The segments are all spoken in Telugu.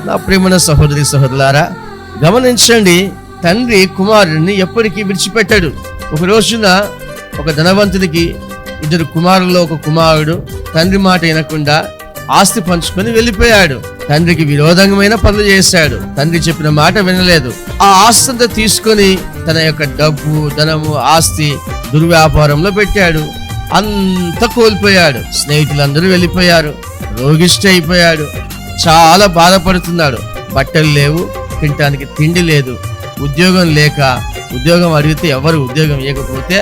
నా ప్రియమైన సహోదరి సహోదరులారా, గమనించండి, తండ్రి కుమారుడిని ఎప్పటికీ విడిచిపెట్టాడు. ఒక రోజున ఒక ధనవంతుడికి 2 కుమారుల్లో ఒక కుమారుడు తండ్రి మాట వినకుండా ఆస్తి పంచుకొని వెళ్ళిపోయాడు. తండ్రికి విరోధమైన పనులు చేశాడు. తండ్రి చెప్పిన మాట వినలేదు. ఆ ఆస్తి అంతా తీసుకొని తన యొక్క డబ్బు, ధనము, ఆస్తి దుర్వ్యాపారంలో పెట్టాడు. అంత కోల్పోయాడు. స్నేహితులందరూ వెళ్ళిపోయారు. రోగిష్టి అయిపోయాడు. చాలా బాధపడుతున్నాడు. బట్టలు లేవు, తినటానికి తిండి లేదు, ఉద్యోగం లేక, ఉద్యోగం అడిగితే ఎవరు ఉద్యోగం ఇవ్వకపోతే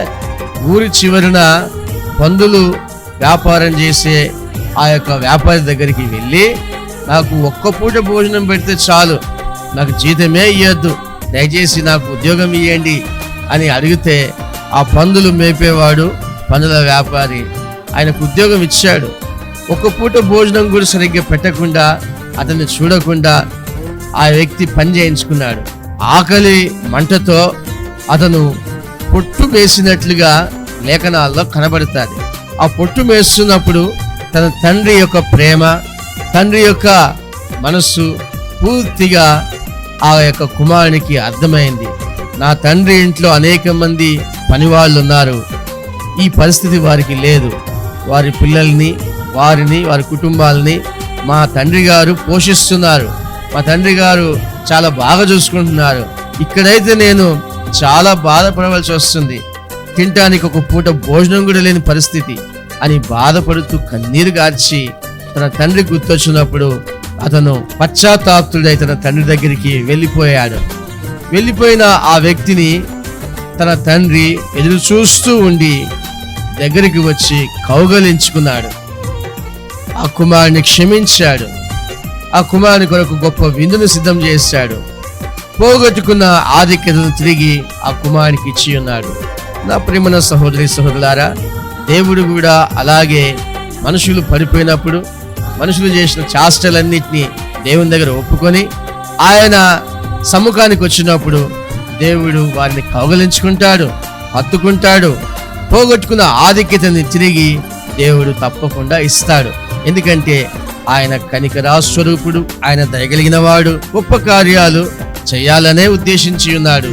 ఊరి చివరిన పందులు వ్యాపారం చేసే ఆ యొక్క వ్యాపారి దగ్గరికి వెళ్ళి, నాకు ఒక్క పూట భోజనం పెడితే చాలు, నాకు జీతమే ఇవ్వద్దు, దయచేసి నాకు ఉద్యోగం ఇవ్వండి అని అడిగితే ఆ పందులు మేపేవాడు, పందుల వ్యాపారి ఆయనకు ఉద్యోగం ఇచ్చాడు. ఒక్క పూట భోజనం కూడా సరిగ్గా పెట్టకుండా, అతన్ని చూడకుండా ఆ వ్యక్తి పని చేయించుకున్నాడు. ఆకలి మంటతో అతను పొట్టు వేసినట్లుగా లేఖనాల్లో కనబడుతుంది. ఆ పొట్టు వేస్తున్నప్పుడు తన తండ్రి యొక్క ప్రేమ, తండ్రి యొక్క మనస్సు పూర్తిగా ఆ యొక్క కుమారునికి అర్థమైంది. నా తండ్రి ఇంట్లో అనేక మంది పనివాళ్ళు ఉన్నారు, ఈ పరిస్థితి వారికి లేదు. వారి పిల్లల్ని, వారి కుటుంబాలని మా తండ్రి గారు పోషిస్తున్నారు, మా తండ్రి గారు చాలా బాగా చూసుకుంటున్నారు. ఇక్కడైతే నేను చాలా బాధపడవలసి వస్తుంది, తినటానికి ఒక పూట భోజనం కూడా లేని పరిస్థితి అని బాధపడుతూ కన్నీరు గార్చి తన తండ్రి గుర్తొచ్చినప్పుడు అతను పశ్చాత్తాపుడై తన తండ్రి దగ్గరికి వెళ్ళిపోయాడు. వెళ్ళిపోయిన ఆ వ్యక్తిని తన తండ్రి ఎదురు చూస్తూ ఉండి దగ్గరికి వచ్చి కౌగలించుకున్నాడు. ఆ కుమారుని క్షమించాడు. ఆ కుమారుని కొరకు గొప్ప విందును సిద్ధం చేశాడు. పోగొట్టుకున్న ఆధిక్యతను తిరిగి ఆ కుమారునికి ఇచ్చి ఉన్నాడు. నా ప్రియమైన సహోదరి సహోదరులారా, దేవుడు కూడా అలాగే మనుషులు పడిపోయినప్పుడు, మనుషులు చేసిన చేష్టలన్నిటినీ దేవుని దగ్గర ఒప్పుకొని ఆయన సముఖానికి వచ్చినప్పుడు దేవుడు వారిని కౌగలించుకుంటాడు, హత్తుకుంటాడు. పోగొట్టుకున్న ఆధిక్యతని తిరిగి దేవుడు తప్పకుండా ఇస్తాడు. ఎందుకంటే ఆయన కనికరా స్వరూపుడు, ఆయన దయగలిగిన వాడు, గొప్ప కార్యాలు చేయాలనే ఉద్దేశించి ఉన్నాడు.